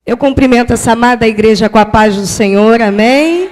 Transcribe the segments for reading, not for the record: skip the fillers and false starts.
Eu cumprimento essa amada igreja com a paz do Senhor, amém?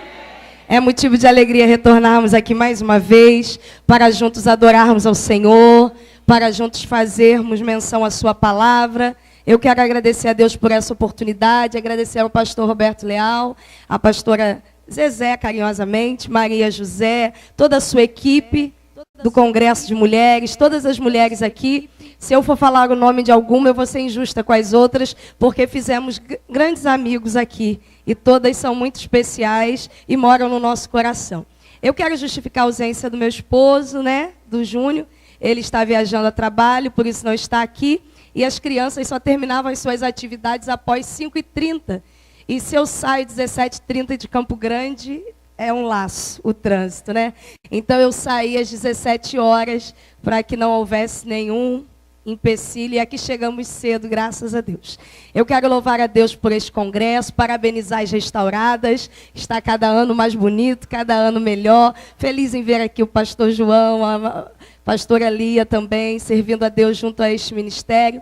É motivo de alegria retornarmos aqui mais uma vez, para juntos adorarmos ao Senhor, para juntos fazermos menção à sua palavra. Eu quero agradecer a Deus por essa oportunidade, agradecer ao pastor Roberto Leal, a pastora Zezé, carinhosamente, Maria José, toda a sua equipe do Congresso de Mulheres, todas as mulheres aqui. Se eu for falar o nome de alguma, eu vou ser injusta com as outras, porque fizemos grandes amigos aqui, e todas são muito especiais e moram no nosso coração. Eu quero justificar a ausência do meu esposo, né, do Júnior. Ele está viajando a trabalho, por isso não está aqui, e as crianças só terminavam as suas atividades após 5h30. E se eu saio 17h30 de Campo Grande, é um laço o trânsito, né? Então eu saí às 17 horas para que não houvesse nenhum empecilho, e aqui chegamos cedo, graças a Deus. Eu quero louvar a Deus por este congresso, parabenizar as restauradas, está cada ano mais bonito, cada ano melhor. Feliz em ver aqui o pastor João, a pastora Lia também, servindo a Deus junto a este ministério.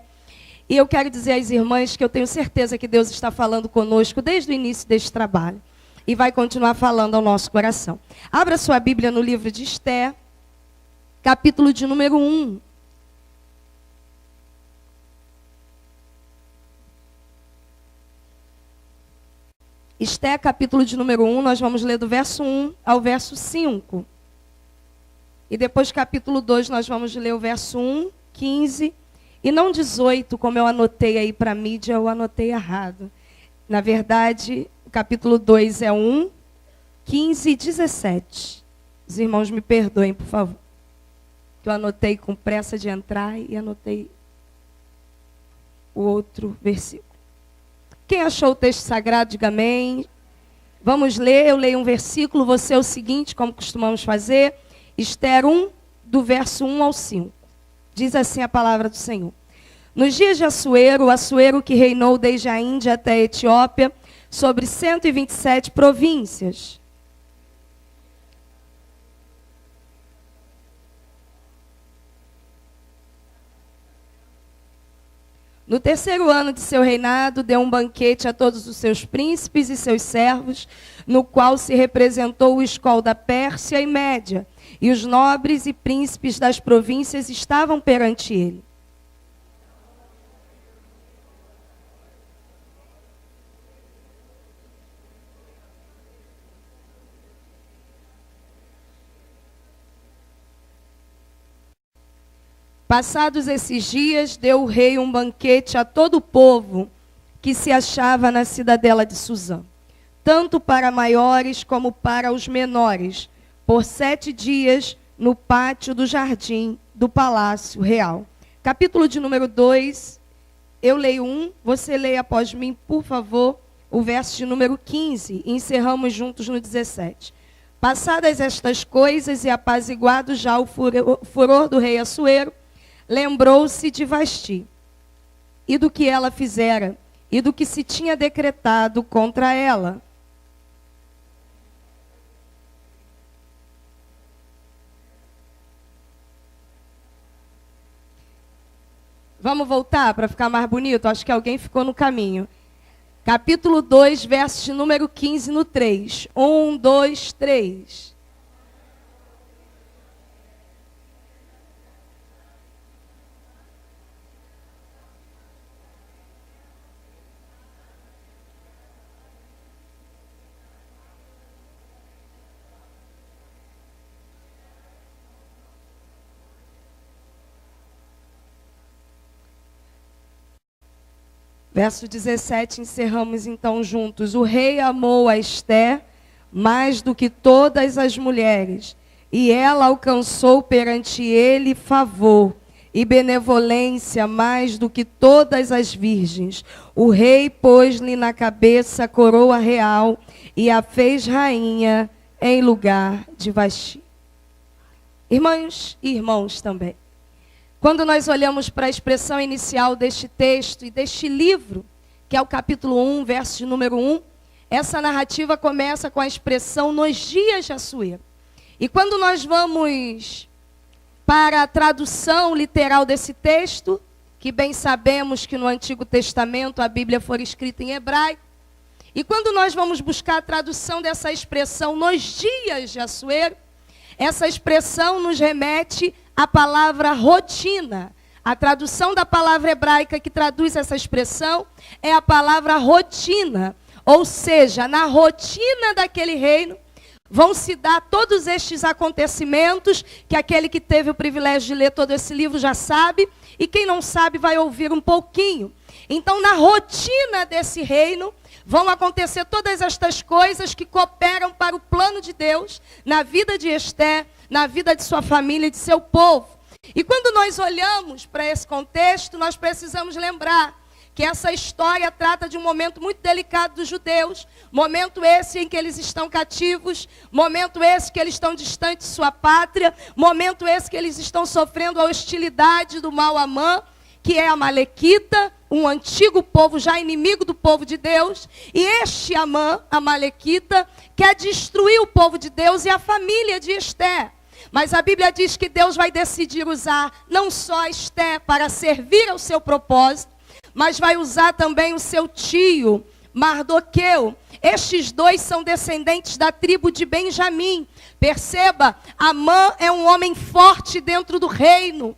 E eu quero dizer às irmãs que eu tenho certeza que Deus está falando conosco desde o início deste trabalho, e vai continuar falando ao nosso coração. Abra sua Bíblia no livro de Esther, capítulo de número 1. Esther, capítulo de número 1, nós vamos ler do verso 1 ao verso 5. E depois, capítulo 2, nós vamos ler o verso 1, 15, e não 18, como eu anotei aí para a mídia, eu anotei errado. Na verdade, o capítulo 2 é 1, 15 e 17. Os irmãos me perdoem, por favor. Eu anotei com pressa de entrar e anotei o outro versículo. Quem achou o texto sagrado, diga amém. Vamos ler, eu leio um versículo, você é o seguinte, como costumamos fazer. Esther 1, do verso 1 ao 5. Diz assim a palavra do Senhor. Nos dias de Assuero, o Assuero que reinou desde a Índia até a Etiópia, sobre 127 províncias. No terceiro ano de seu reinado, deu um banquete a todos os seus príncipes e seus servos, no qual se representou o escol da Pérsia e Média, e os nobres e príncipes das províncias estavam perante ele. Passados esses dias, deu o rei um banquete a todo o povo que se achava na cidadela de Suzã, tanto para maiores como para os menores, por 7 dias no pátio do jardim do Palácio Real. Capítulo de número 2, eu leio 1, você leia após mim, por favor, o verso de número 15, e encerramos juntos no 17. Passadas estas coisas e apaziguado já o furor do rei Assuero, lembrou-se de Vasti, e do que ela fizera, e do que se tinha decretado contra ela. Vamos voltar para ficar mais bonito? Acho que alguém ficou no caminho. Capítulo 2, verso de número 15 no 3. 1, 2, 3. Verso 17, encerramos então juntos. O rei amou a Esther mais do que todas as mulheres, e ela alcançou perante ele favor e benevolência mais do que todas as virgens. O rei pôs-lhe na cabeça a coroa real e a fez rainha em lugar de Vasti. Irmãs e irmãos também. Quando nós olhamos para a expressão inicial deste texto e deste livro, que é o capítulo 1, verso de número 1, essa narrativa começa com a expressão nos dias de Assuero. E quando nós vamos para a tradução literal desse texto, que bem sabemos que no Antigo Testamento a Bíblia foi escrita em hebraico. E quando nós vamos buscar a tradução dessa expressão nos dias de Assuero, essa expressão nos remete à palavra rotina. A tradução da palavra hebraica que traduz essa expressão é a palavra rotina. Ou seja, na rotina daquele reino, vão se dar todos estes acontecimentos, que aquele que teve o privilégio de ler todo esse livro já sabe, e quem não sabe vai ouvir um pouquinho. Então, na rotina desse reino, vão acontecer todas estas coisas que cooperam para o plano de Deus, na vida de Esther, na vida de sua família e de seu povo. E quando nós olhamos para esse contexto, nós precisamos lembrar que essa história trata de um momento muito delicado dos judeus, momento esse em que eles estão cativos, momento esse que eles estão distantes de sua pátria, momento esse que eles estão sofrendo a hostilidade do mau Amã, que é a Amalequita, um antigo povo já inimigo do povo de Deus, e este Amã, a Amalequita, quer destruir o povo de Deus e a família de Esther. Mas a Bíblia diz que Deus vai decidir usar não só Esther para servir ao seu propósito, mas vai usar também o seu tio, Mardoqueu. Estes dois são descendentes da tribo de Benjamim. Perceba, Amã é um homem forte dentro do reino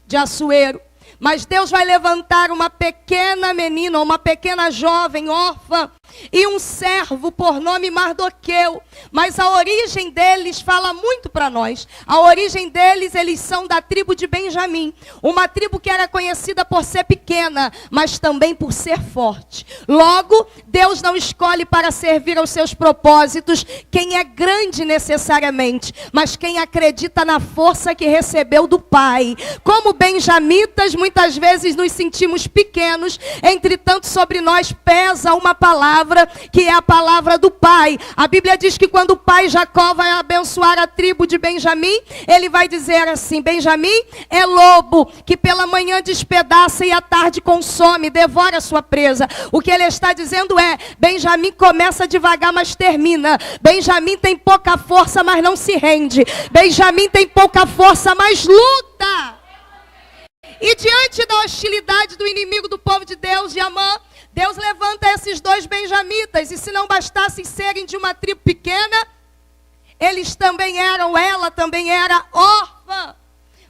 de Assuero. Mas Deus vai levantar uma pequena menina, uma pequena jovem órfã, e um servo por nome Mardoqueu. Mas a origem deles fala muito para nós. A origem deles, eles são da tribo de Benjamim. Uma tribo que era conhecida por ser pequena, mas também por ser forte. Logo, Deus não escolhe para servir aos seus propósitos quem é grande necessariamente, mas quem acredita na força que recebeu do Pai. Como benjamitas, muitas vezes nos sentimos pequenos, entretanto sobre nós pesa uma palavra, que é a palavra do Pai. A Bíblia diz que quando o pai Jacó vai abençoar a tribo de Benjamim, ele vai dizer assim: Benjamim é lobo, que pela manhã despedaça e à tarde consome, devora a sua presa. O que ele está dizendo é: Benjamim começa devagar, mas termina. Benjamim tem pouca força, mas não se rende. Benjamim tem pouca força, mas luta. E diante da hostilidade do inimigo do povo de Deus, de Amã, Deus levanta esses dois benjamitas. E se não bastassem serem de uma tribo pequena, ela também era órfã.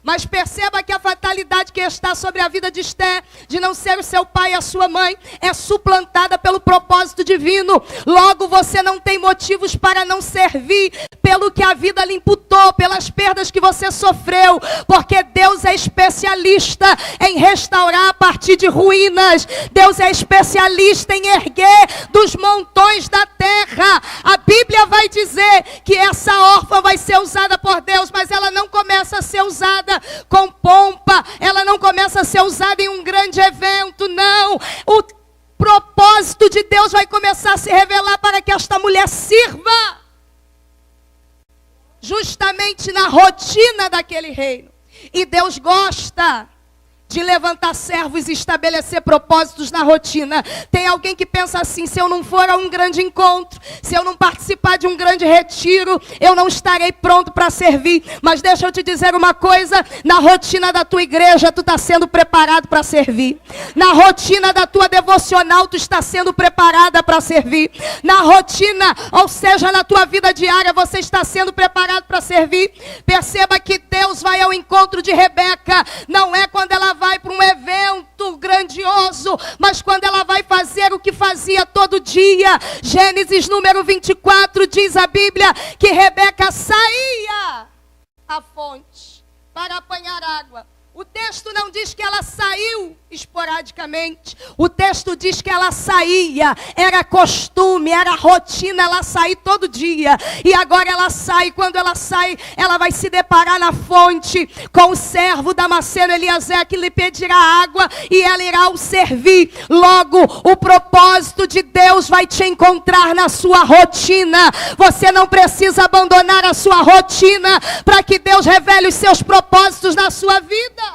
Mas perceba que a fatalidade que está sobre a vida de Esther, de não ser o seu pai e a sua mãe, é suplantada pelo propósito divino. Logo, você não tem motivos para não servir pelo que a vida lhe imputou, pelas perdas que você sofreu, porque Deus é especialista em restaurar a partir de ruínas. Deus é especialista em erguer dos montões da terra. A Bíblia vai dizer que essa órfã vai ser usada por Deus, mas ela não começa a ser usada com pompa, ela não começa a ser usada em um grande evento, não. O propósito de Deus vai começar a se revelar para que esta mulher sirva justamente na rotina daquele reino. E Deus gosta de levantar servos e estabelecer propósitos na rotina. Tem alguém que pensa assim: se eu não for a um grande encontro, se eu não participar de um grande retiro, eu não estarei pronto para servir. Mas deixa eu te dizer uma coisa: na rotina da tua igreja, tu está sendo preparado para servir. Na rotina da tua devocional, tu está sendo preparada para servir. Na rotina, ou seja, na tua vida diária, você está sendo preparado para servir. Perceba que Deus vai ao encontro de Rebeca, não é quando ela vai para um evento grandioso, mas quando ela vai fazer o que fazia todo dia. Gênesis número 24 diz a Bíblia que Rebeca saía à fonte para apanhar água. O texto não diz que ela saiu esporadicamente. O texto diz que ela saía. Era costume, era rotina ela sair todo dia. E agora ela sai. Quando ela sai, ela vai se deparar na fonte com o servo Damasceno Eliezer, que lhe pedirá água e ela irá o servir. Logo, o propósito de Deus vai te encontrar na sua rotina. Você não precisa abandonar a sua rotina para que Deus revele os seus propósitos na sua vida.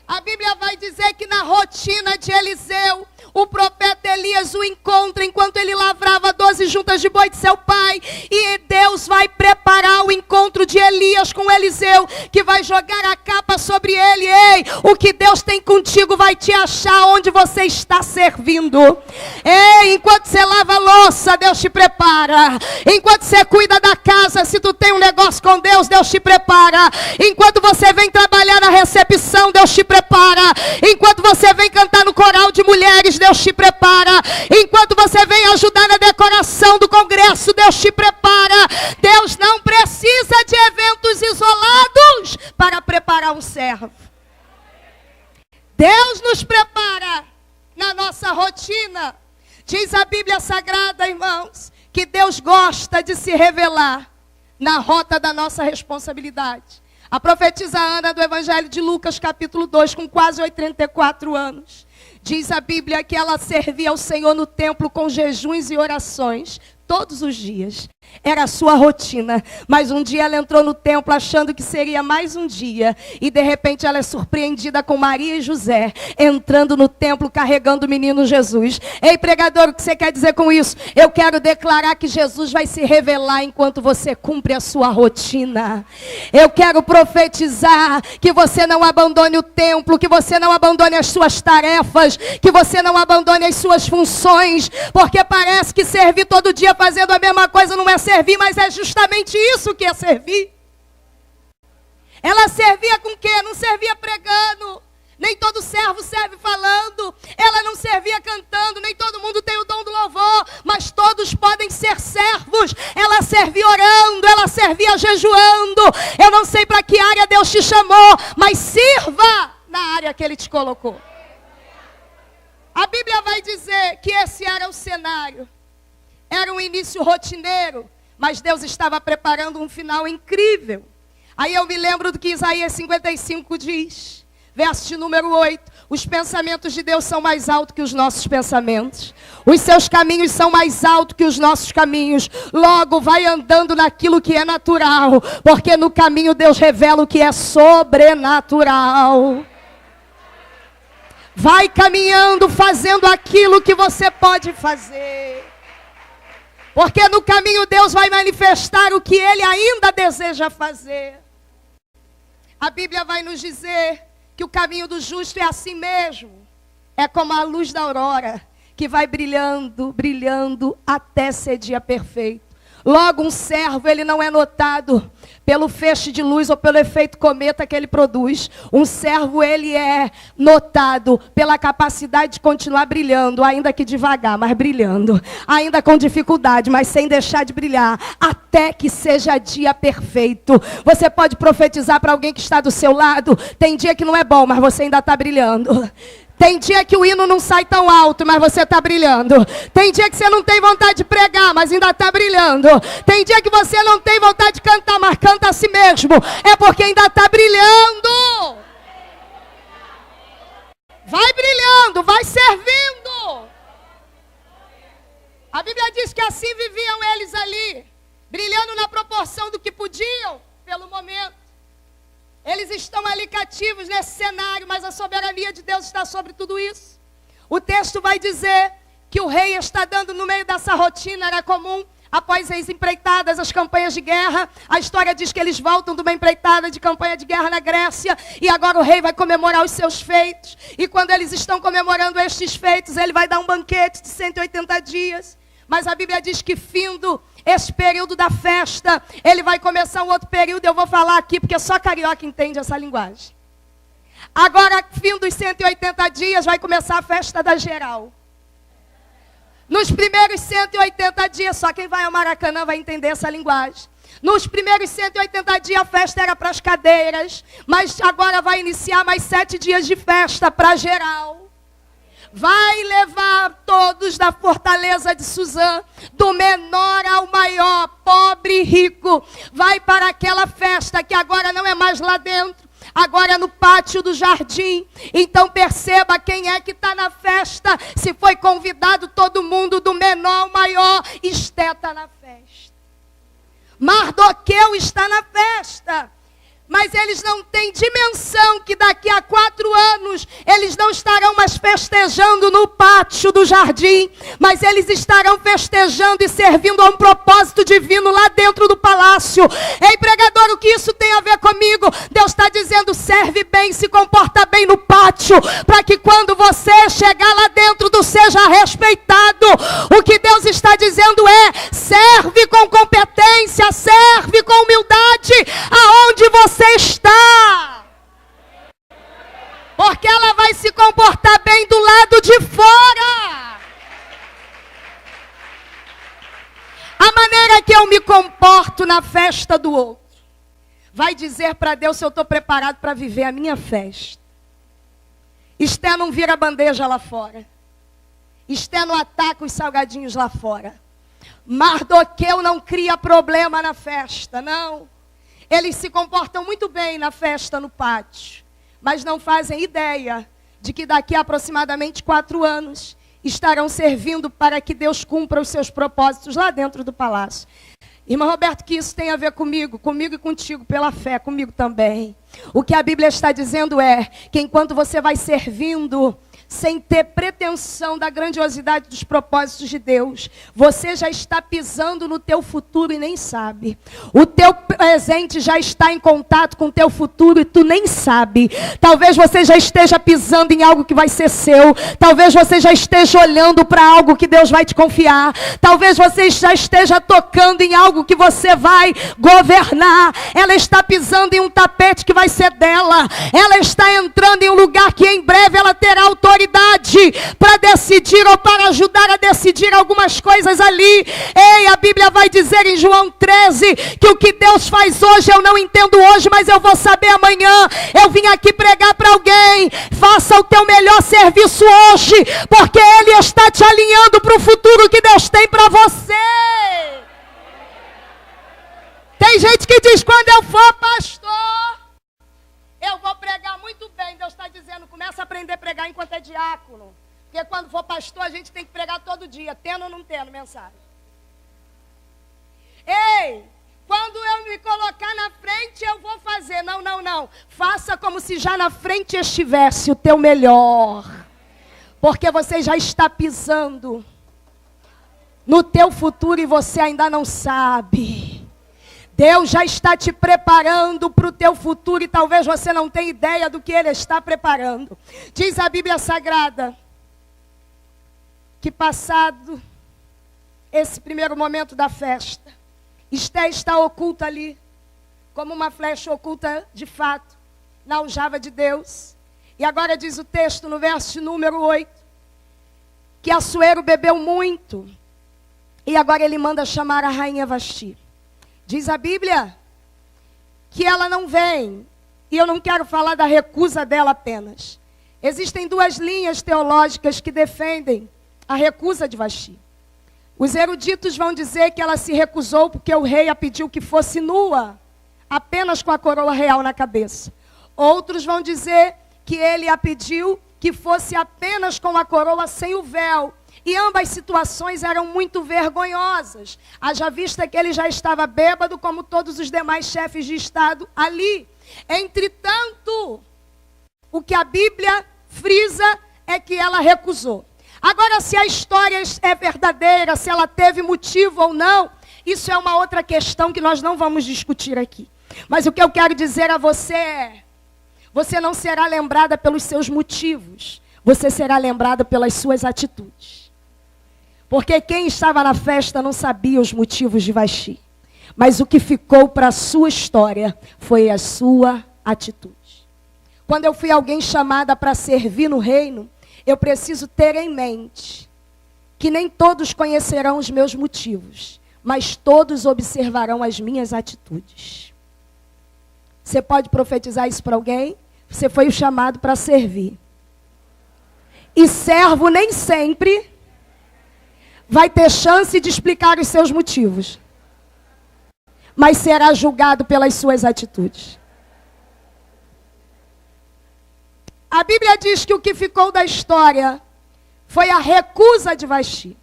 A Bíblia vai dizer que na rotina de Eliseu, o profeta Elias o encontra enquanto ele lavrava 12 juntas de boi de seu pai. E Deus vai preparar o encontro de Elias com Eliseu, que vai jogar a capa sobre ele. Ei, o que Deus tem contigo vai te achar onde você está servindo. Ei, enquanto você lava a louça, Deus te prepara. Enquanto você cuida da casa, se tu tem um negócio com Deus, Deus te prepara. Enquanto você vem trabalhar na recepção, Deus te prepara. Enquanto você vem cantar no coral de mulheres, Deus te prepara. Enquanto você vem ajudar na decoração do congresso, Deus te prepara. Deus não precisa de eventos isolados para preparar um servo. Deus nos prepara na nossa rotina. Diz a Bíblia Sagrada, irmãos, que Deus gosta de se revelar na rota da nossa responsabilidade. A profetisa Ana, do Evangelho de Lucas, capítulo 2, com quase 84 anos, diz a Bíblia que ela servia ao Senhor no templo com jejuns e orações todos os dias. Era a sua rotina. Mas um dia ela entrou no templo achando que seria mais um dia. E de repente ela é surpreendida com Maria e José entrando no templo carregando o menino Jesus. Ei, pregador, o que você quer dizer com isso? Eu quero declarar que Jesus vai se revelar enquanto você cumpre a sua rotina. Eu quero profetizar que você não abandone o templo, que você não abandone as suas tarefas, que você não abandone as suas funções, porque parece que servir todo dia fazendo a mesma coisa não é servir, mas é justamente isso que é servir. Ela servia com o quê? Não servia pregando. Nem todo servo serve falando. Ela não servia cantando. Nem todo mundo tem o dom do louvor, mas todos podem ser servos. Ela servia orando, ela servia jejuando. Eu não sei para que área Deus te chamou, mas sirva na área que Ele te colocou. A Bíblia vai dizer que esse era o cenário. Era um início rotineiro, mas Deus estava preparando um final incrível. Aí eu me lembro do que Isaías 55 diz, verso de número 8. Os pensamentos de Deus são mais altos que os nossos pensamentos. Os seus caminhos são mais altos que os nossos caminhos. Logo, vai andando naquilo que é natural, porque no caminho Deus revela o que é sobrenatural. Vai caminhando, fazendo aquilo que você pode fazer. Porque no caminho Deus vai manifestar o que Ele ainda deseja fazer. A Bíblia vai nos dizer que o caminho do justo é assim mesmo. É como a luz da aurora, que vai brilhando, brilhando, até ser dia perfeito. Logo, um servo, ele não é notado pelo feixe de luz ou pelo efeito cometa que ele produz. Um servo, ele é notado pela capacidade de continuar brilhando, ainda que devagar, mas brilhando. Ainda com dificuldade, mas sem deixar de brilhar, até que seja dia perfeito. Você pode profetizar para alguém que está do seu lado: tem dia que não é bom, mas você ainda está brilhando. Tem dia que o hino não sai tão alto, mas você está brilhando. Tem dia que você não tem vontade de pregar, mas ainda está brilhando. Tem dia que você não tem vontade de cantar, mas canta a si mesmo. É porque ainda está brilhando. Vai brilhando, vai servindo. A Bíblia diz que assim viviam eles ali, brilhando na proporção do que podiam, pelo momento. Eles estão ali cativos nesse cenário, mas a soberania de Deus está sobre tudo isso. O texto vai dizer que o rei está dando no meio dessa rotina. Era comum, após as empreitadas, as campanhas de guerra. A história diz que eles voltam de uma empreitada de campanha de guerra na Grécia. E agora o rei vai comemorar os seus feitos. E quando eles estão comemorando estes feitos, ele vai dar um banquete de 180 dias. Mas a Bíblia diz que findo esse período da festa, ele vai começar um outro período. Eu vou falar aqui porque só carioca entende essa linguagem. Agora, fim dos 180 dias, vai começar a festa da geral. Nos primeiros 180 dias, só quem vai ao Maracanã vai entender essa linguagem. Nos primeiros 180 dias a festa era para as cadeiras, mas agora vai iniciar mais 7 dias de festa para geral. Vai levar todos da fortaleza de Suzã, do menor ao maior, pobre e rico. Vai para aquela festa que agora não é mais lá dentro, agora é no pátio do jardim. Então perceba quem é que está na festa. Se foi convidado todo mundo, do menor ao maior. Esté está na festa. Mardoqueu está na festa. Mas eles não têm dimensão que daqui a 4 anos eles não estarão mais festejando no pátio do jardim, mas eles estarão festejando e servindo a um propósito divino lá dentro do palácio. Ei, pregador, o que isso tem a ver comigo? Deus está dizendo, serve bem, se comporta bem no pátio, para que quando você chegar lá dentro do seja respeitado. O que Deus está dizendo é, serve com competência, serve com humildade, aonde você está, porque ela vai se comportar bem do lado de fora. A maneira que eu me comporto na festa do outro vai dizer para Deus se eu estou preparado para viver a minha festa. Esté não vira bandeja lá fora, Esté não ataca os salgadinhos lá fora, Mardoqueu não cria problema na festa, não. Eles se comportam muito bem na festa no pátio, mas não fazem ideia de que daqui a aproximadamente 4 anos estarão servindo para que Deus cumpra os seus propósitos lá dentro do palácio. Irmão Roberto, que isso tem a ver comigo e contigo, pela fé, comigo também. O que a Bíblia está dizendo é que enquanto você vai servindo sem ter pretensão da grandiosidade dos propósitos de Deus, você já está pisando no teu futuro e nem sabe. O teu presente já está em contato com o teu futuro e tu nem sabe. Talvez você já esteja pisando em algo que vai ser seu. Talvez você já esteja olhando para algo que Deus vai te confiar. Talvez você já esteja tocando em algo que você vai governar. Ela está pisando em um tapete que vai ser dela. Ela está entrando em um lugar que em breve ela terá autoridade para decidir ou para ajudar a decidir algumas coisas ali. Ei, a Bíblia vai dizer em João 13 que o que Deus faz hoje eu não entendo hoje, mas eu vou saber amanhã. Eu vim aqui pregar para alguém, faça o teu melhor serviço hoje, porque Ele está te alinhando para o futuro que Deus tem para você. Tem gente que diz, quando eu for pastor, eu vou pregar muito bem. Deus está dizendo, começa a aprender a pregar enquanto é diácono. Porque quando for pastor, a gente tem que pregar todo dia, tendo ou não tendo mensagem. Ei, quando eu me colocar na frente, eu vou fazer. Não, não, não. Faça como se já na frente estivesse o teu melhor. Porque você já está pisando no teu futuro e você ainda não sabe. Deus já está te preparando para o teu futuro e talvez você não tenha ideia do que Ele está preparando. Diz a Bíblia Sagrada que passado esse primeiro momento da festa, Esté está oculta ali, como uma flecha oculta de fato, na aljava de Deus. E agora diz o texto no verso número 8, que Assuero bebeu muito e agora ele manda chamar a rainha Vasti. Diz a Bíblia que ela não vem, e eu não quero falar da recusa dela apenas. Existem 2 linhas teológicas que defendem a recusa de Vasti. Os eruditos vão dizer que ela se recusou porque o rei a pediu que fosse nua, apenas com a coroa real na cabeça. Outros vão dizer que ele a pediu que fosse apenas com a coroa sem o véu. E ambas situações eram muito vergonhosas. Haja vista que ele já estava bêbado, como todos os demais chefes de Estado ali. Entretanto, o que a Bíblia frisa é que ela recusou. Agora, se a história é verdadeira, se ela teve motivo ou não, isso é uma outra questão que nós não vamos discutir aqui. Mas o que eu quero dizer a você é, você não será lembrada pelos seus motivos, você será lembrada pelas suas atitudes. Porque quem estava na festa não sabia os motivos de Vasti. Mas o que ficou para a sua história foi a sua atitude. Quando eu fui alguém chamada para servir no reino, eu preciso ter em mente que nem todos conhecerão os meus motivos, mas todos observarão as minhas atitudes. Você pode profetizar isso para alguém? Você foi chamado para servir. E servo nem sempre vai ter chance de explicar os seus motivos, mas será julgado pelas suas atitudes. A Bíblia diz que o que ficou da história foi a recusa de Vasti.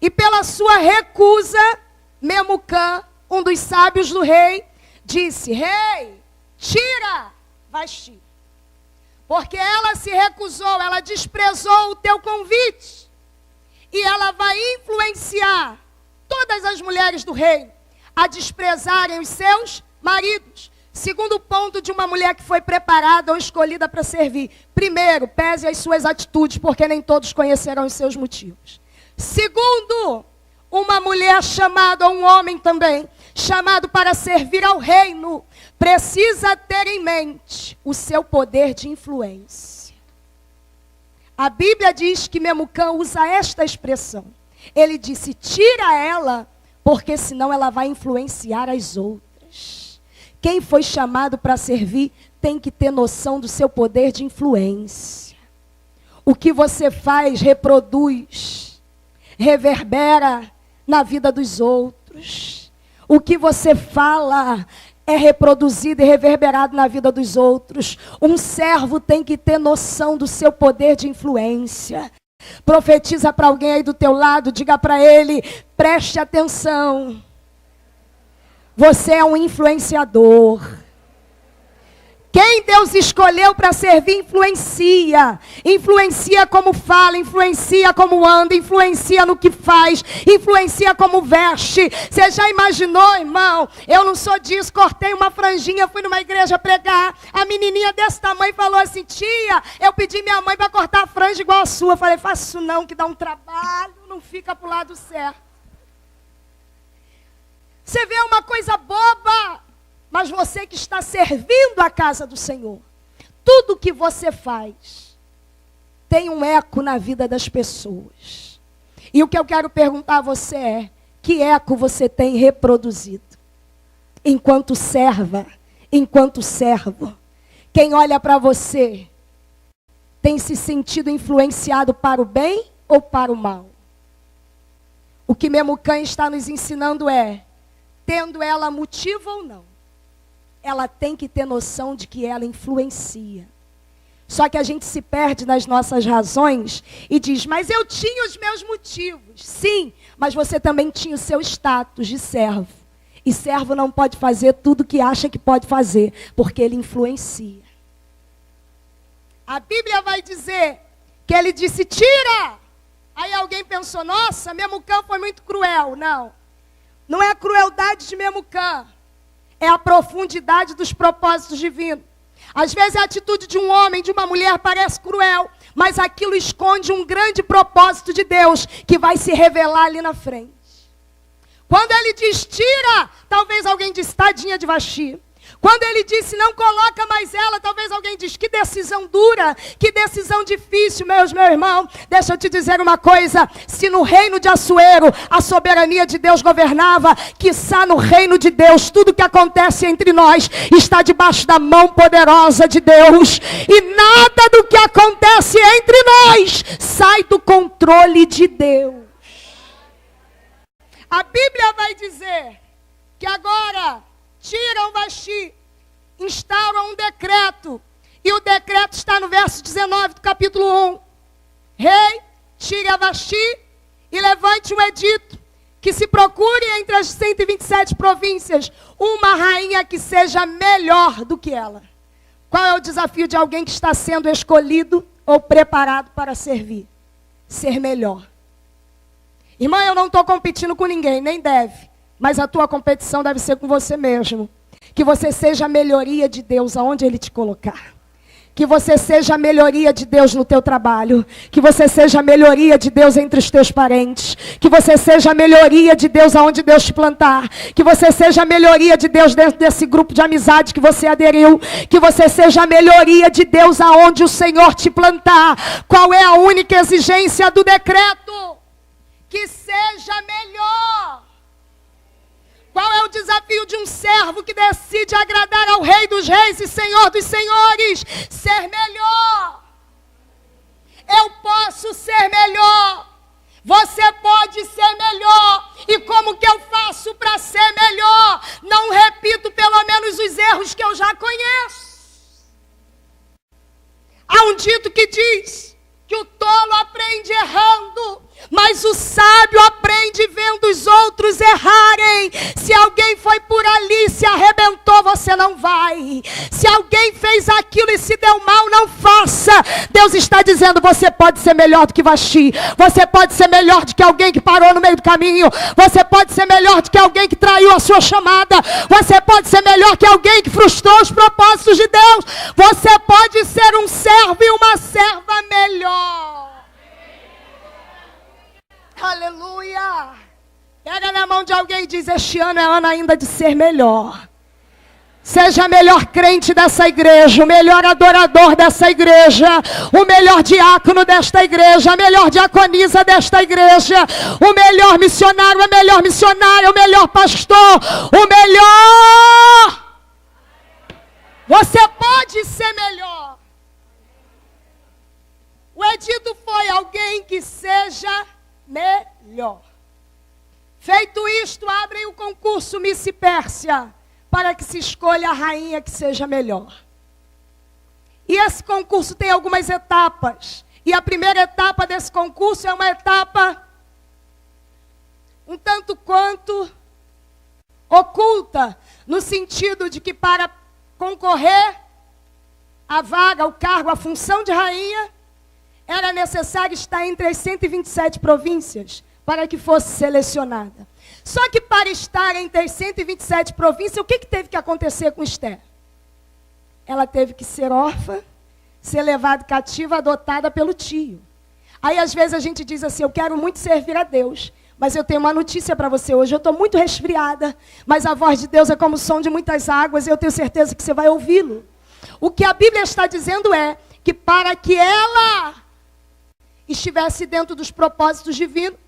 E pela sua recusa, Memucã, um dos sábios do rei, disse, rei, tira Vasti. Porque ela se recusou, ela desprezou o teu convite. E ela vai influenciar todas as mulheres do reino a desprezarem os seus maridos. Segundo ponto de uma mulher que foi preparada ou escolhida para servir. Primeiro, pese as suas atitudes, porque nem todos conhecerão os seus motivos. Segundo, uma mulher chamada, ou um homem também, chamado para servir ao reino, precisa ter em mente o seu poder de influência. A Bíblia diz que Memucã usa esta expressão. Ele disse, tira ela, porque senão ela vai influenciar as outras. Quem foi chamado para servir tem que ter noção do seu poder de influência. O que você faz reproduz, reverbera na vida dos outros. O que você fala é reproduzido e reverberado na vida dos outros. Um servo tem que ter noção do seu poder de influência. Profetiza para alguém aí do teu lado, diga para ele, preste atenção. Você é um influenciador. Quem Deus escolheu para servir, influencia. Influencia como fala, influencia como anda, influencia no que faz, influencia como veste. Você já imaginou, irmão? Eu não sou disso, cortei uma franjinha, fui numa igreja pregar. A menininha desse tamanho falou assim, tia, eu pedi minha mãe para cortar a franja igual a sua. Eu falei, faça isso não, que dá um trabalho, não fica pro lado certo. Você vê uma coisa boba. Mas você que está servindo a casa do Senhor, tudo que você faz tem um eco na vida das pessoas. E o que eu quero perguntar a você é, que eco você tem reproduzido? Enquanto serva, enquanto servo, quem olha para você tem se sentido influenciado para o bem ou para o mal? O que Memucã está nos ensinando é, tendo ela motivo ou não, ela tem que ter noção de que ela influencia. Só que a gente se perde nas nossas razões e diz, mas eu tinha os meus motivos. Sim, mas você também tinha o seu status de servo. E servo não pode fazer tudo o que acha que pode fazer, porque ele influencia. A Bíblia vai dizer que ele disse, tira! Aí alguém pensou, nossa, Memucã foi muito cruel. Não, não é a crueldade de Memucã. É a profundidade dos propósitos divinos. Às vezes a atitude de um homem, de uma mulher parece cruel, mas aquilo esconde um grande propósito de Deus que vai se revelar ali na frente. Quando ele diz tira, talvez alguém diz tadinha de Vasti. Quando ele disse não coloca mais ela, talvez alguém diz que decisão dura, que decisão difícil, meu irmão. Deixa eu te dizer uma coisa, se no reino de Assuero a soberania de Deus governava, quiçá no reino de Deus, tudo que acontece entre nós está debaixo da mão poderosa de Deus. E nada do que acontece entre nós sai do controle de Deus. A Bíblia vai dizer que agora tiram Vasti, instauram um decreto. E o decreto está no verso 19 do capítulo 1. Rei, tire a Vasti e levante um edito que se procure entre as 127 províncias uma rainha que seja melhor do que ela. Qual é o desafio de alguém que está sendo escolhido ou preparado para servir? Ser melhor. Irmã, eu não estou competindo com ninguém, nem deve. Mas a tua competição deve ser com você mesmo. Que você seja a melhoria de Deus aonde Ele te colocar. Que você seja a melhoria de Deus no teu trabalho. Que você seja a melhoria de Deus entre os teus parentes. Que você seja a melhoria de Deus aonde Deus te plantar. Que você seja a melhoria de Deus dentro desse grupo de amizade que você aderiu. Que você seja a melhoria de Deus aonde o Senhor te plantar. Qual é a única exigência do decreto? Que seja melhor. Qual é o desafio de um servo que decide agradar ao Rei dos Reis e Senhor dos Senhores? Ser melhor. Eu posso ser melhor. Você pode ser melhor. E como que eu faço para ser melhor? Não repito pelo menos os erros que eu já conheço. Há um dito que diz que o tolo aprende errando, mas o sábio aprende vendo os outros outros errarem. Se alguém foi por ali e se arrebentou, você não vai. Se alguém fez aquilo e se deu mal, não faça. Deus está dizendo, você pode ser melhor do que Vasti. Você pode ser melhor do que alguém que parou no meio do caminho. Você pode ser melhor do que alguém que traiu a sua chamada. Você pode ser melhor que alguém que frustrou os propósitos de Deus. Você pode ser um servo e uma serva melhor. Aleluia. Pega na mão de alguém e diz, este ano é ano ainda de ser melhor. Seja a melhor crente dessa igreja, o melhor adorador dessa igreja, o melhor diácono desta igreja, a melhor diaconisa desta igreja, o melhor missionário, a melhor missionária, o melhor pastor, o melhor. Você pode ser melhor. O edito foi alguém que seja melhor. Feito isto, abrem o concurso Miss Pérsia, para que se escolha a rainha que seja melhor. E esse concurso tem algumas etapas. E a primeira etapa desse concurso é uma etapa um tanto quanto oculta, no sentido de que para concorrer à vaga, ao cargo, à função de rainha, era necessário estar entre as 127 províncias para que fosse selecionada. Só que para estar entre as 127 províncias, o que teve que acontecer com Esther? Ela teve que ser órfã, ser levada cativa, adotada pelo tio. Aí às vezes a gente diz assim, eu quero muito servir a Deus, mas eu tenho uma notícia para você hoje, eu estou muito resfriada, mas a voz de Deus é como o som de muitas águas, e eu tenho certeza que você vai ouvi-lo. O que a Bíblia está dizendo é que para que ela estivesse dentro dos propósitos divinos,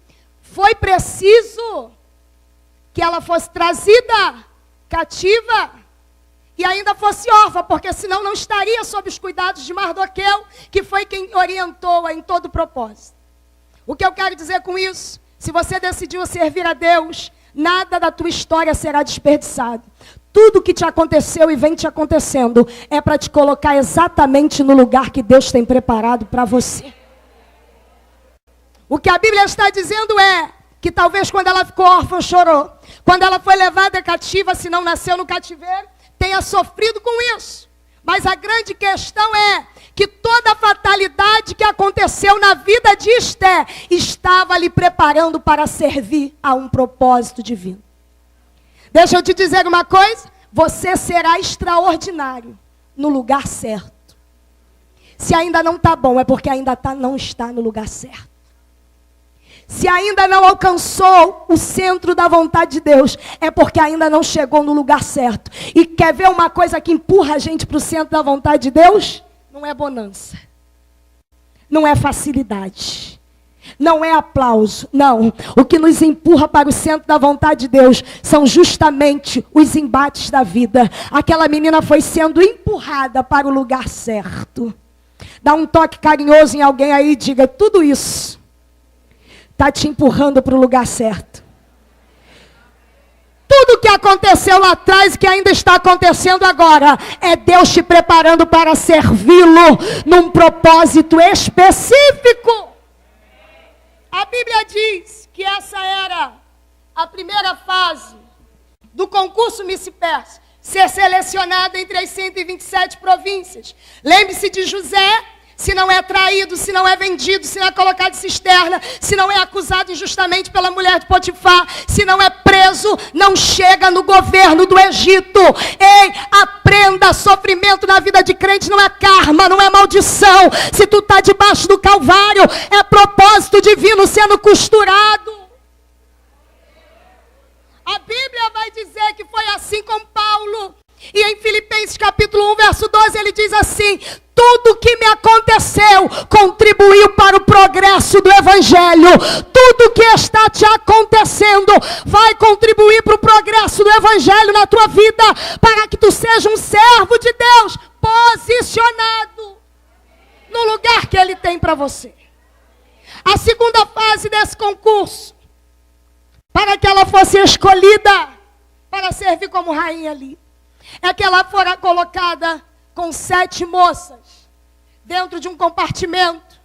foi preciso que ela fosse trazida cativa e ainda fosse órfã, porque senão não estaria sob os cuidados de Mardoqueu, que foi quem orientou-a em todo o propósito. O que eu quero dizer com isso? Se você decidiu servir a Deus, nada da tua história será desperdiçado. Tudo que te aconteceu e vem te acontecendo é para te colocar exatamente no lugar que Deus tem preparado para você. O que a Bíblia está dizendo é que talvez quando ela ficou órfã chorou. Quando ela foi levada cativa, se não nasceu no cativeiro, tenha sofrido com isso. Mas a grande questão é que toda a fatalidade que aconteceu na vida de Esther estava lhe preparando para servir a um propósito divino. Deixa eu te dizer uma coisa, você será extraordinário no lugar certo. Se ainda não está bom, é porque ainda não está no lugar certo. Se ainda não alcançou o centro da vontade de Deus, é porque ainda não chegou no lugar certo. E quer ver uma coisa que empurra a gente para o centro da vontade de Deus? Não é bonança. Não é facilidade. Não é aplauso. Não. O que nos empurra para o centro da vontade de Deus são justamente os embates da vida. Aquela menina foi sendo empurrada para o lugar certo. Dá um toque carinhoso em alguém aí e diga, tudo isso está te empurrando para o lugar certo. Tudo que aconteceu lá atrás e que ainda está acontecendo agora, é Deus te preparando para servi-lo num propósito específico. A Bíblia diz que essa era a primeira fase do concurso Miss Pérsia, ser selecionada entre as 127 províncias. Lembre-se de José. Se não é traído, se não é vendido, se não é colocado em cisterna, se não é acusado injustamente pela mulher de Potifar, se não é preso, não chega no governo do Egito. Ei, aprenda, sofrimento na vida de crente não é karma, não é maldição. Se tu está debaixo do Calvário, é propósito divino sendo costurado. A Bíblia vai dizer que foi assim com Paulo. E em Filipenses capítulo 1, verso 12, ele diz assim, tudo que me aconteceu contribuiu para o progresso do Evangelho. Tudo que está te acontecendo vai contribuir para o progresso do Evangelho na tua vida, para que tu seja um servo de Deus, posicionado no lugar que Ele tem para você. A segunda fase desse concurso, para que ela fosse escolhida para servir como rainha ali, é que ela fora colocada com 7 moças dentro de um compartimento,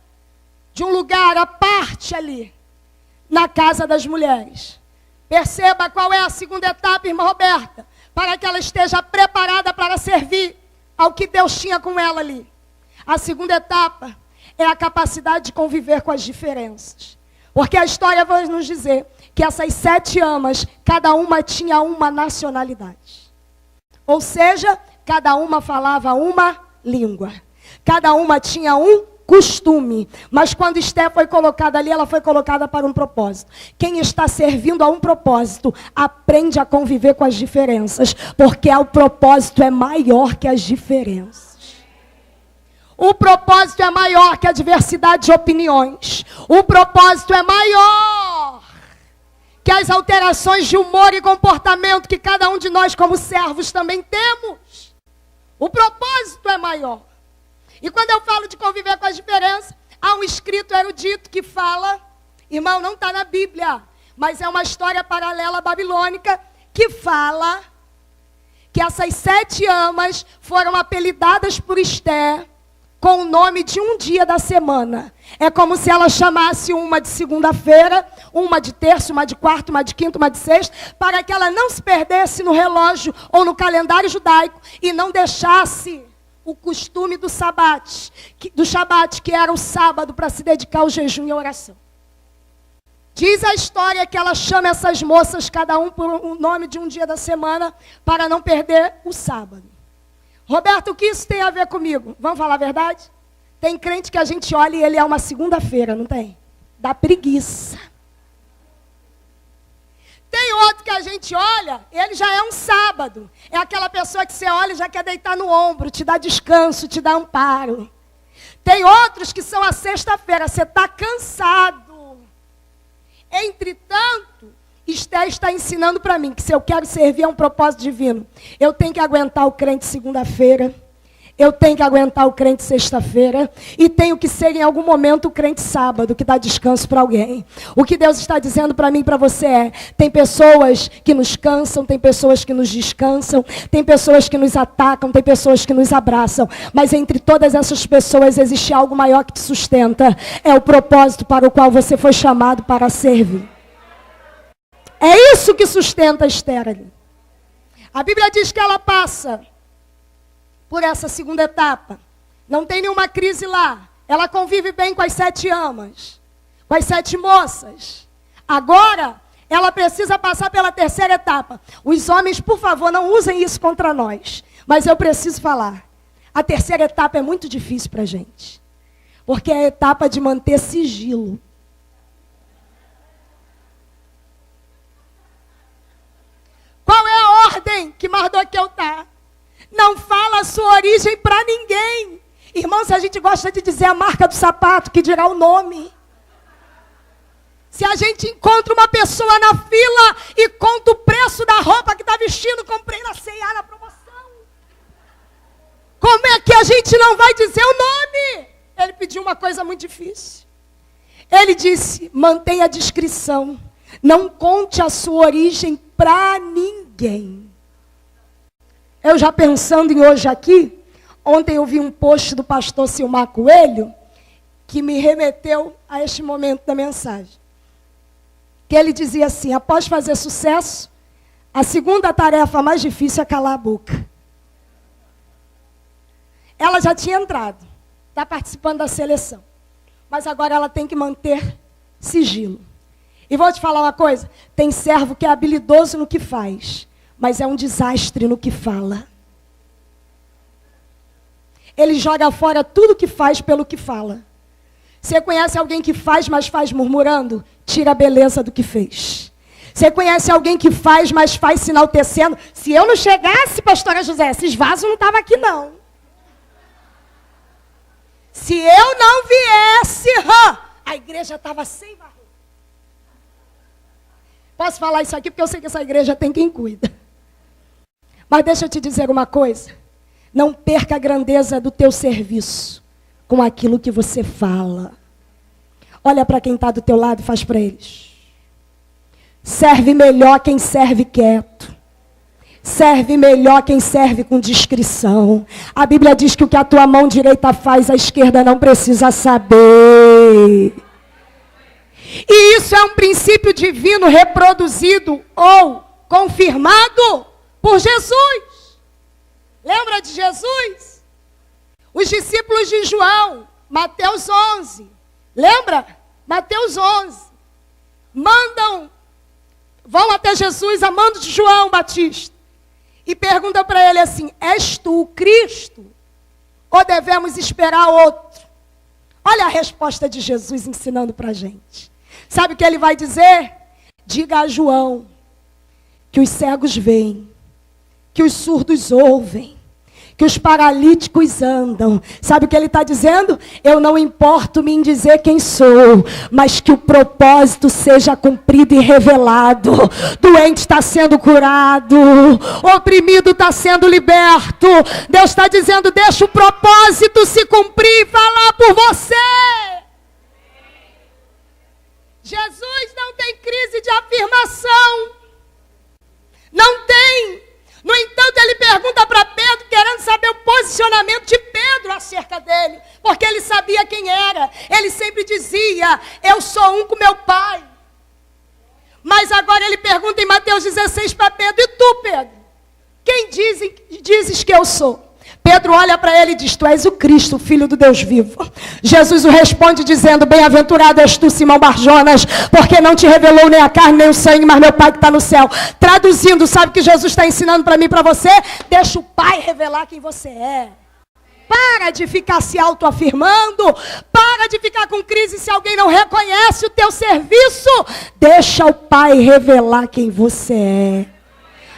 de um lugar à parte ali, na casa das mulheres. Perceba qual é a segunda etapa, irmã Roberta, para que ela esteja preparada para servir ao que Deus tinha com ela ali. A segunda etapa é a capacidade de conviver com as diferenças. Porque a história vai nos dizer que essas 7 amas, cada uma tinha uma nacionalidade. Ou seja, cada uma falava uma língua. Cada uma tinha um costume. Mas quando Esther foi colocada ali, ela foi colocada para um propósito. Quem está servindo a um propósito, aprende a conviver com as diferenças. Porque o propósito é maior que as diferenças. O propósito é maior que a diversidade de opiniões. O propósito é maior que as alterações de humor e comportamento que cada um de nós como servos também temos. O propósito é maior. E quando eu falo de conviver com as diferenças, há um escrito erudito que fala, irmão, não está na Bíblia, mas é uma história paralela babilônica, que fala que essas 7 amas foram apelidadas por Esther com o nome de um dia da semana. É como se ela chamasse uma de segunda-feira, uma de terça, uma de quarta, uma de quinta, uma de sexta, para que ela não se perdesse no relógio ou no calendário judaico e não deixasse o costume do Shabat, que era o sábado, para se dedicar ao jejum e à oração. Diz a história que ela chama essas moças, cada um por o nome de um dia da semana, para não perder o sábado. Roberto, o que isso tem a ver comigo? Vamos falar a verdade? Tem crente que a gente olha e ele é uma segunda-feira, não tem? Dá preguiça. Tem outro que a gente olha, ele já é um sábado. É aquela pessoa que você olha e já quer deitar no ombro, te dá descanso, te dá amparo. Tem outros que são a sexta-feira, você está cansado. Entretanto, Esther está ensinando para mim que se eu quero servir a um propósito divino, eu tenho que aguentar o crente segunda-feira, eu tenho que aguentar o crente sexta-feira, e tenho que ser em algum momento o crente sábado, que dá descanso para alguém. O que Deus está dizendo para mim e para você é, tem pessoas que nos cansam, tem pessoas que nos descansam, tem pessoas que nos atacam, tem pessoas que nos abraçam, mas entre todas essas pessoas existe algo maior que te sustenta, é o propósito para o qual você foi chamado para servir. É isso que sustenta a Esther ali. A Bíblia diz que ela passa por essa segunda etapa. Não tem nenhuma crise lá. Ela convive bem com as 7 amas, com as 7 moças. Agora, ela precisa passar pela terceira etapa. Os homens, por favor, não usem isso contra nós. Mas eu preciso falar. A terceira etapa é muito difícil para a gente. Porque é a etapa de manter sigilo. Qual é a ordem que Mardoqueu está? Não fala a sua origem para ninguém. Irmão, se a gente gosta de dizer a marca do sapato, que dirá o nome. Se a gente encontra uma pessoa na fila e conta o preço da roupa que está vestindo, comprei na C&A na promoção. Como é que a gente não vai dizer o nome? Ele pediu uma coisa muito difícil. Ele disse, mantenha a discrição. Não conte a sua origem para ninguém. Eu já pensando em hoje aqui, ontem eu vi um post do pastor Silmar Coelho, que me remeteu a este momento da mensagem. Que ele dizia assim, após fazer sucesso, a segunda tarefa mais difícil é calar a boca. Ela já tinha entrado, está participando da seleção. Mas agora ela tem que manter sigilo. E vou te falar uma coisa, tem servo que é habilidoso no que faz, mas é um desastre no que fala. Ele joga fora tudo que faz pelo que fala. Você conhece alguém que faz, mas faz murmurando? Tira a beleza do que fez. Você conhece alguém que faz, mas faz se enaltecendo? Se eu não chegasse, pastora José, esses vasos não estavam aqui não. Se eu não viesse, a igreja estava sem varrer. Posso falar isso aqui porque eu sei que essa igreja tem quem cuida. Mas deixa eu te dizer uma coisa. Não perca a grandeza do teu serviço com aquilo que você fala. Olha para quem está do teu lado e faz para eles. Serve melhor quem serve quieto. Serve melhor quem serve com discrição. A Bíblia diz que o que a tua mão direita faz, a esquerda não precisa saber. E isso é um princípio divino reproduzido ou confirmado por Jesus. Lembra de Jesus? Os discípulos de João, Mateus 11. Lembra? Mateus 11. Vão até Jesus a mando de João Batista. E perguntam para ele assim: és tu o Cristo? Ou devemos esperar outro? Olha a resposta de Jesus ensinando para a gente. Sabe o que ele vai dizer? Diga a João que os cegos veem, que os surdos ouvem, que os paralíticos andam. Sabe o que ele está dizendo? Eu não importo-me em dizer quem sou, mas que o propósito seja cumprido e revelado. Doente está sendo curado, oprimido está sendo liberto. Deus está dizendo: deixa o propósito se cumprir e falar por você. Jesus não tem crise de afirmação. Não tem. No entanto, ele pergunta para Pedro, querendo saber o posicionamento de Pedro acerca dele, porque ele sabia quem era. Ele sempre dizia: eu sou um com meu Pai. Mas agora ele pergunta em Mateus 16 para Pedro: e tu, Pedro? Quem dizes que eu sou? Pedro olha para ele e diz: tu és o Cristo, o Filho do Deus vivo. Jesus o responde dizendo: bem-aventurado és tu, Simão Barjonas, porque não te revelou nem a carne nem o sangue, mas meu Pai que está no céu. Traduzindo, sabe o que Jesus está ensinando para mim e para você? Deixa o Pai revelar quem você é. Para de ficar se autoafirmando. Para de ficar com crise se alguém não reconhece o teu serviço. Deixa o Pai revelar quem você é.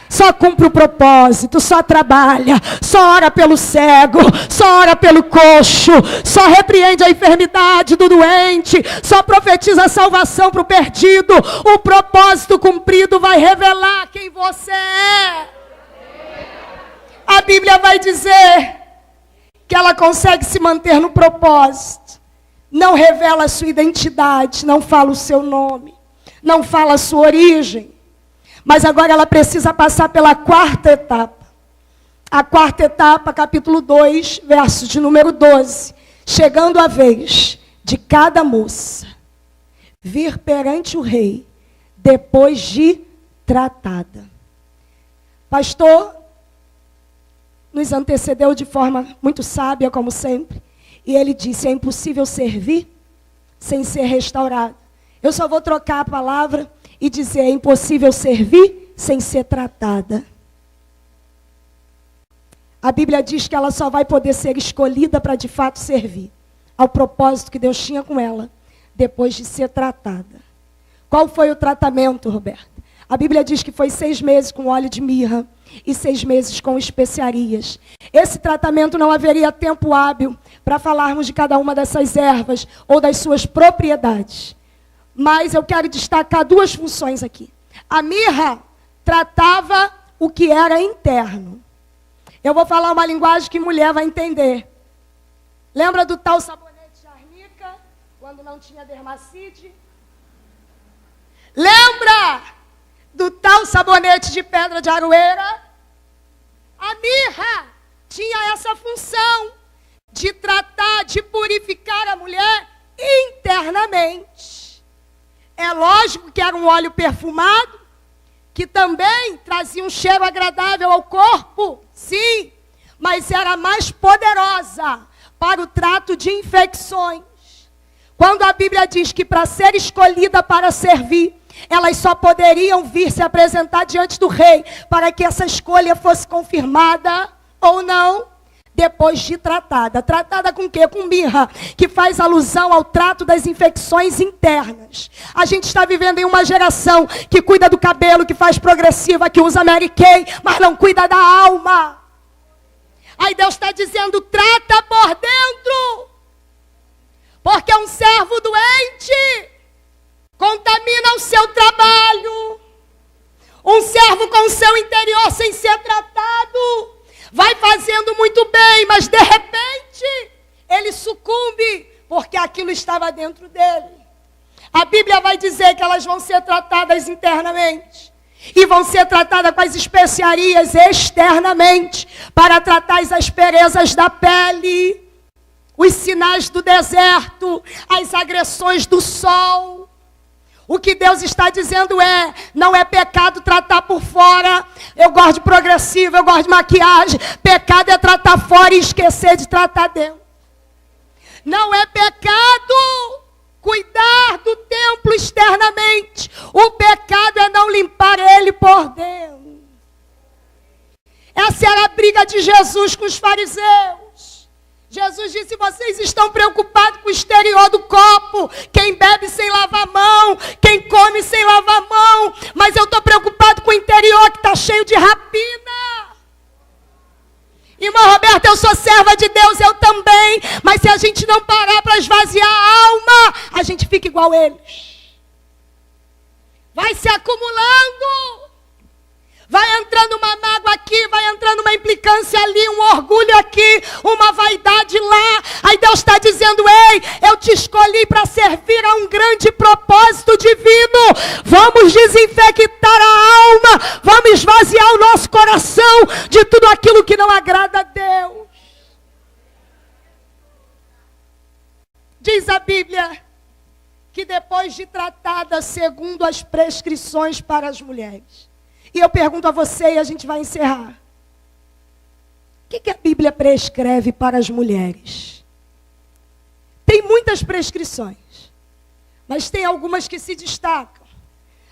Só cumpre o propósito, só trabalha, só ora pelo cego, só ora pelo coxo, só repreende a enfermidade do doente, só profetiza a salvação para o perdido. O propósito cumprido vai revelar quem você é. A Bíblia vai dizer que ela consegue se manter no propósito. Não revela a sua identidade, não fala o seu nome, não fala a sua origem. Mas agora ela precisa passar pela quarta etapa. A quarta etapa, capítulo 2, verso de número 12. Chegando a vez de cada moça vir perante o rei, depois de tratada. Pastor nos antecedeu de forma muito sábia, como sempre. E ele disse: é impossível servir sem ser restaurado. Eu só vou trocar a palavra e dizer: é impossível servir sem ser tratada. A Bíblia diz que ela só vai poder ser escolhida para de fato servir ao propósito que Deus tinha com ela, depois de ser tratada. Qual foi o tratamento, Roberto? A Bíblia diz que foi 6 meses com óleo de mirra e 6 meses com especiarias. Esse tratamento não haveria tempo hábil para falarmos de cada uma dessas ervas ou das suas propriedades. Mas eu quero destacar 2 funções aqui. A mirra tratava o que era interno. Eu vou falar uma linguagem que mulher vai entender. Lembra do tal sabonete de arnica, quando não tinha dermacite? Lembra do tal sabonete de pedra de aroeira? A mirra tinha essa função de tratar, de purificar a mulher internamente. É lógico que era um óleo perfumado, que também trazia um cheiro agradável ao corpo, sim, mas era mais poderosa para o trato de infecções. Quando a Bíblia diz que para ser escolhida para servir, elas só poderiam vir se apresentar diante do rei, para que essa escolha fosse confirmada ou não, depois de tratada. Tratada com o quê? Com mirra, que faz alusão ao trato das infecções internas. A gente está vivendo em uma geração que cuida do cabelo, que faz progressiva, que usa Mary Kay, mas não cuida da alma. Aí Deus está dizendo: trata por dentro. Porque um servo doente contamina o seu trabalho. Um servo com o seu interior sem ser tratado vai fazendo muito bem, mas de repente ele sucumbe, porque aquilo estava dentro dele. A Bíblia vai dizer que elas vão ser tratadas internamente e vão ser tratadas com as especiarias externamente, para tratar as asperezas da pele, os sinais do deserto, as agressões do sol. O que Deus está dizendo não é pecado tratar por fora. Eu gosto de progressivo, eu gosto de maquiagem. Pecado é tratar fora e esquecer de tratar dentro. Não é pecado cuidar do templo externamente. O pecado é não limpar ele por dentro. Essa era a briga de Jesus com os fariseus. Jesus disse: vocês estão preocupados com o exterior do copo. Quem bebe sem lavar a mão, quem come sem lavar a mão. Mas eu estou preocupado com o interior que está cheio de rapina. Irmã Roberta, eu sou serva de Deus, eu também. Mas se a gente não parar para esvaziar a alma, a gente fica igual eles. Vai se acumulando. Vai entrando uma mágoa aqui, vai entrando uma implicância ali, um orgulho aqui, uma vaidade lá. Aí Deus está dizendo: ei, eu te escolhi para servir a um grande propósito divino. Vamos desinfectar a alma, vamos esvaziar o nosso coração de tudo aquilo que não agrada a Deus. Diz a Bíblia que depois de tratada segundo as prescrições para as mulheres. E eu pergunto a você, e a gente vai encerrar. O que a Bíblia prescreve para as mulheres? Tem muitas prescrições, mas tem algumas que se destacam.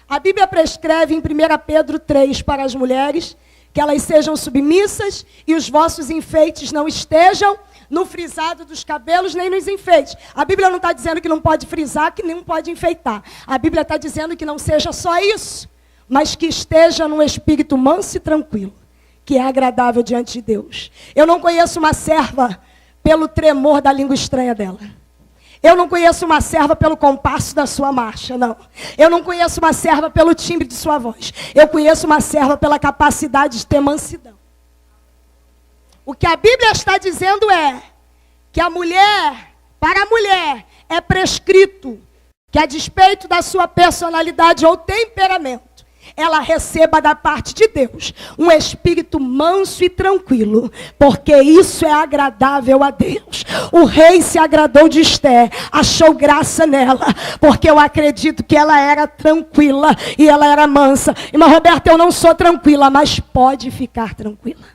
A Bíblia prescreve em 1 Pedro 3 para as mulheres que elas sejam submissas e os vossos enfeites não estejam no frisado dos cabelos nem nos enfeites. A Bíblia não está dizendo que não pode frisar, que nem pode enfeitar. A Bíblia está dizendo que não seja só isso, mas que esteja num espírito manso e tranquilo, que é agradável diante de Deus. Eu não conheço uma serva pelo tremor da língua estranha dela. Eu não conheço uma serva pelo compasso da sua marcha, não. Eu não conheço uma serva pelo timbre de sua voz. Eu conheço uma serva pela capacidade de ter mansidão. O que a Bíblia está dizendo é que para a mulher, é prescrito que, a despeito da sua personalidade ou temperamento, ela receba da parte de Deus um espírito manso e tranquilo, porque isso é agradável a Deus. O rei se agradou de Esther, achou graça nela, porque eu acredito que ela era tranquila e ela era mansa. Irmã Roberta, eu não sou tranquila, mas pode ficar tranquila.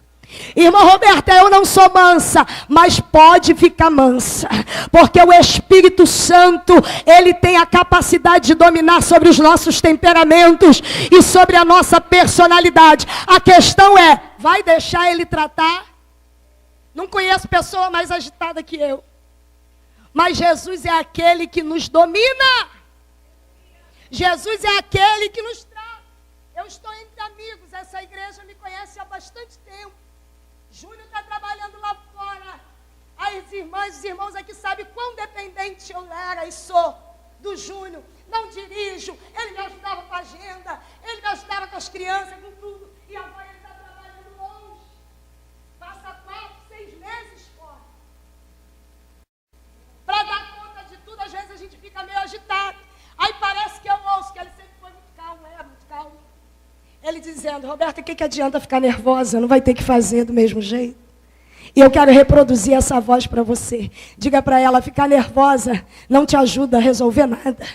Irmã Roberta, eu não sou mansa, mas pode ficar mansa, porque o Espírito Santo, ele tem a capacidade de dominar sobre os nossos temperamentos e sobre a nossa personalidade. A questão é, vai deixar ele tratar? Não conheço pessoa mais agitada que eu, mas Jesus é aquele que nos domina. Jesus é aquele que nos trata. Eu estou entre amigos, essa igreja me conhece há bastante tempo. Júnior está trabalhando lá fora. As irmãs e os irmãos aqui sabem quão dependente eu era e sou do Júnior. Não dirijo, ele me ajudava com a agenda, ele me ajudava com as crianças, com tudo. E agora ele está trabalhando longe. Passa 4, 6 meses fora. Para dar conta de tudo, às vezes a gente fica meio agitado. Aí parece que eu ouço que ele sempre foi muito calmo, muito calmo. Ele dizendo: Roberta, o que adianta ficar nervosa? Não vai ter que fazer do mesmo jeito. E eu quero reproduzir essa voz para você. Diga para ela: ficar nervosa não te ajuda a resolver nada.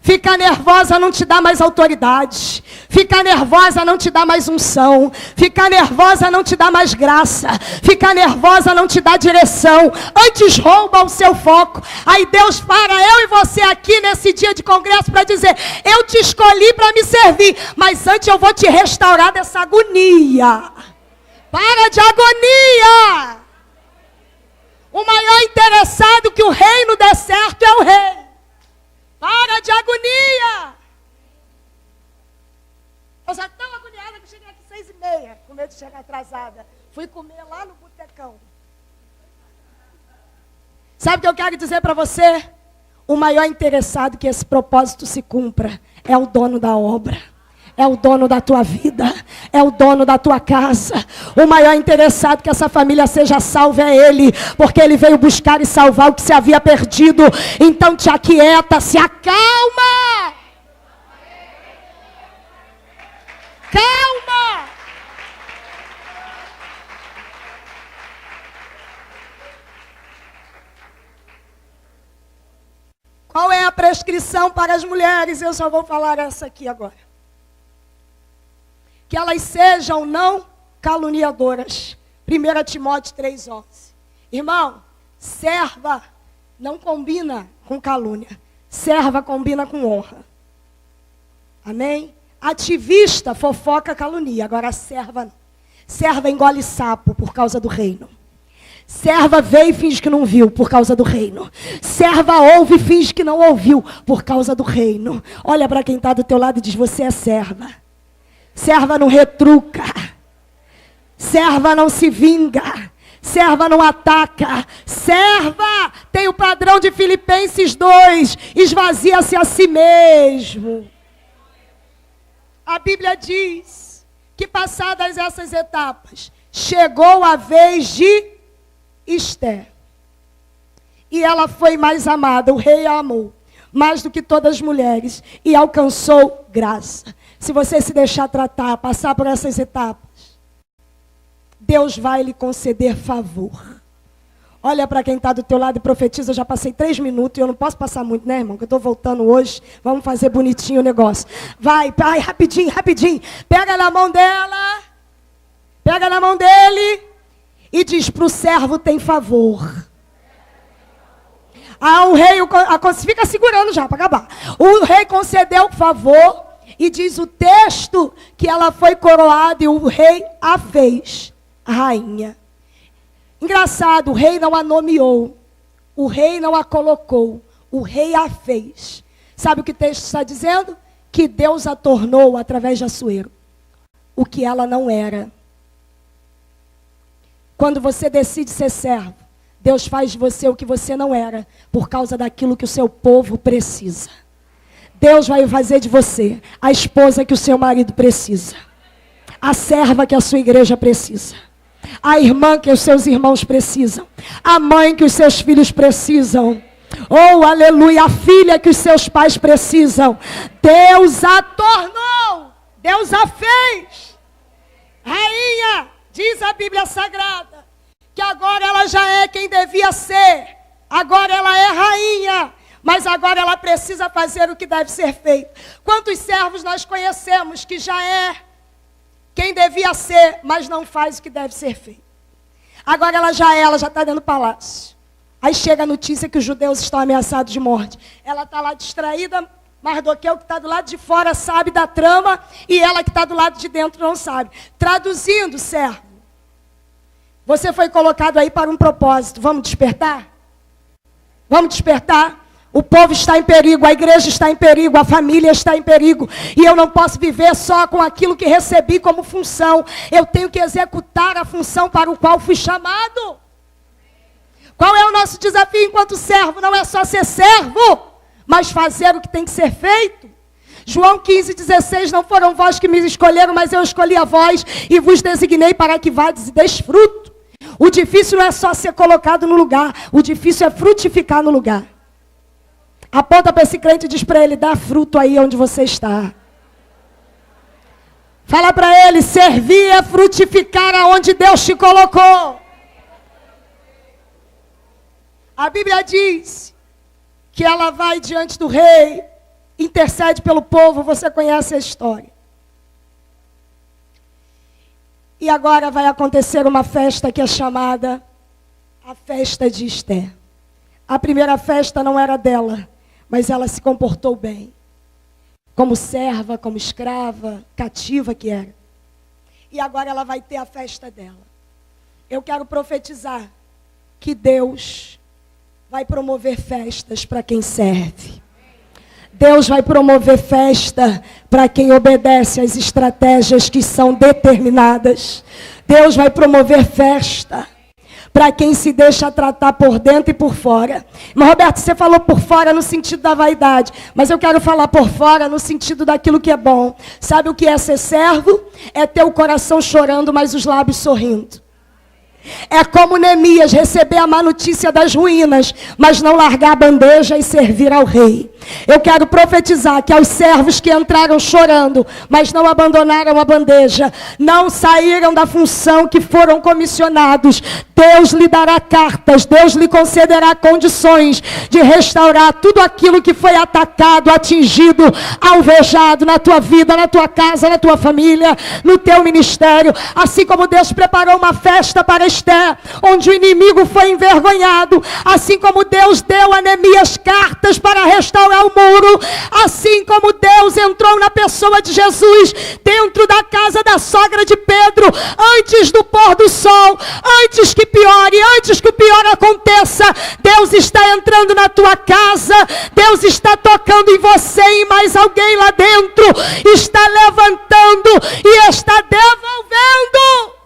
Ficar nervosa não te dá mais autoridade. Ficar nervosa não te dá mais unção. Ficar nervosa não te dá mais graça. Ficar nervosa não te dá direção. Antes rouba o seu foco. Aí Deus para eu e você aqui nesse dia de congresso para dizer: eu te escolhi para me servir, mas antes eu vou te restaurar dessa agonia. Para de agonia. O maior interessado que o reino dê certo é o rei. Para de agonia. Eu já estou agoniada que cheguei aqui 6h30, com medo de chegar atrasada. Fui comer lá no botecão. Sabe o que eu quero dizer para você? O maior interessado que esse propósito se cumpra é o dono da obra. É o dono da tua vida, é o dono da tua casa. O maior interessado que essa família seja salva é Ele, porque Ele veio buscar e salvar o que se havia perdido. Então te aquieta, se acalma. Calma. a prescrição para as mulheres, eu só vou falar essa aqui agora. Que elas sejam não caluniadoras. 1 Timóteo 3,11. Irmão, serva não combina com calúnia. Serva combina com honra. Amém? Ativista fofoca, calunia. Agora serva não. Serva engole sapo por causa do reino. Serva vê e finge que não viu por causa do reino. Serva ouve e finge que não ouviu por causa do reino. Olha para quem está do teu lado e diz: você é serva. Serva não retruca. Serva não se vinga. Serva não ataca. Serva tem o padrão de Filipenses 2. Esvazia-se a si mesmo. A Bíblia diz que passadas essas etapas, chegou a vez de Esther. E ela foi mais amada. O rei a amou mais do que todas as mulheres. E alcançou graça. Se você se deixar tratar, passar por essas etapas, Deus vai lhe conceder favor. Olha para quem está do teu lado e profetiza. Eu já passei 3 minutos e eu não posso passar muito, né, irmão? Que eu estou voltando hoje. Vamos fazer bonitinho o negócio. Vai, rapidinho, rapidinho. Pega na mão dela. Pega na mão dele. E diz: para o servo tem favor. O rei, fica segurando já para acabar. O rei concedeu favor. E diz o texto que ela foi coroada e o rei a fez rainha. Engraçado, o rei não a nomeou. O rei não a colocou. O rei a fez. Sabe o que o texto está dizendo? Que Deus a tornou, através de Assuero, o que ela não era. Quando você decide ser servo, Deus faz de você o que você não era, por causa daquilo que o seu povo precisa. Deus vai fazer de você a esposa que o seu marido precisa. A serva que a sua igreja precisa. A irmã que os seus irmãos precisam. A mãe que os seus filhos precisam. Oh, aleluia, a filha que os seus pais precisam. Deus a tornou. Deus a fez rainha. Diz a Bíblia Sagrada que agora ela já é quem devia ser. Agora ela é rainha. Mas agora ela precisa fazer o que deve ser feito. Quantos servos nós conhecemos que já é quem devia ser, mas não faz o que deve ser feito? Agora ela já está dentro do palácio. Aí chega a notícia que os judeus estão ameaçados de morte. Ela está lá distraída, Mardoqueu que está do lado de fora sabe da trama, e ela que está do lado de dentro não sabe. Traduzindo, servo, você foi colocado aí para um propósito. Vamos despertar? Vamos despertar? O povo está em perigo, a igreja está em perigo, a família está em perigo. E eu não posso viver só com aquilo que recebi como função. Eu tenho que executar a função para o qual fui chamado. Qual é o nosso desafio enquanto servo? Não é só ser servo, mas fazer o que tem que ser feito. João 15,16, não foram vós que me escolheram, mas eu escolhi a vós e vos designei para que vades e deis fruto. O difícil não é só ser colocado no lugar, o difícil é frutificar no lugar. Aponta para esse crente e diz para ele: dá fruto aí onde você está. Fala para ele: servir é frutificar aonde Deus te colocou. A Bíblia diz que ela vai diante do rei, intercede pelo povo, você conhece a história. E agora vai acontecer uma festa que é chamada a festa de Esther. A primeira festa não era dela, mas ela se comportou bem. Como serva, como escrava, cativa que era. E agora ela vai ter a festa dela. Eu quero profetizar que Deus vai promover festas para quem serve. Deus vai promover festa para quem obedece às estratégias que são determinadas. Deus vai promover festa para quem se deixa tratar por dentro e por fora. Mas, Roberto, você falou por fora no sentido da vaidade, mas eu quero falar por fora no sentido daquilo que é bom. Sabe o que é ser servo? É ter o coração chorando, mas os lábios sorrindo. É como Neemias receber a má notícia das ruínas, mas não largar a bandeja e servir ao rei. Eu quero profetizar que aos servos que entraram chorando, mas não abandonaram a bandeja, não saíram da função que foram comissionados, Deus lhe dará cartas, Deus lhe concederá condições de restaurar tudo aquilo que foi atacado, atingido, alvejado na tua vida, na tua casa, na tua família, no teu ministério. Assim como Deus preparou uma festa para Esther, onde o inimigo foi envergonhado, assim como Deus deu a Neemias cartas para restaurar o muro, assim como Deus entrou na pessoa de Jesus, dentro da casa da sogra de Pedro, antes do pôr do sol, antes que piore, antes que o pior aconteça, Deus está entrando na tua casa, Deus está tocando em você e mais alguém lá dentro, está levantando e está devolvendo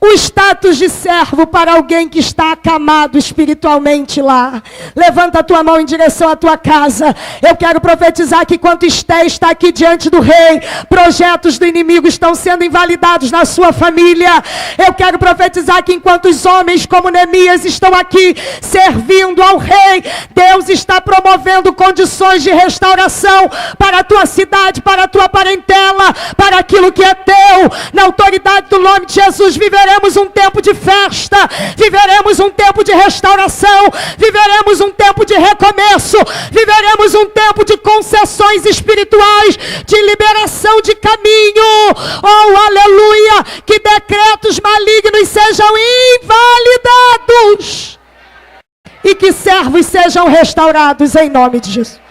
o status de servo para alguém que está acamado espiritualmente lá. Levanta a tua mão em direção à tua casa. Eu quero profetizar que enquanto Esther está aqui diante do rei, projetos do inimigo estão sendo invalidados na sua família. Eu quero profetizar que enquanto os homens como Neemias estão aqui servindo ao rei, Deus está promovendo condições de restauração para a tua cidade, para a tua parentela, para aquilo que é teu. Na autoridade do nome de Jesus, viveremos um tempo de festa, viveremos um tempo de restauração, viveremos um tempo de recomeço, viveremos um tempo de concessões espirituais, de liberação de caminho. Oh, aleluia! Que decretos malignos sejam invalidados e que servos sejam restaurados em nome de Jesus.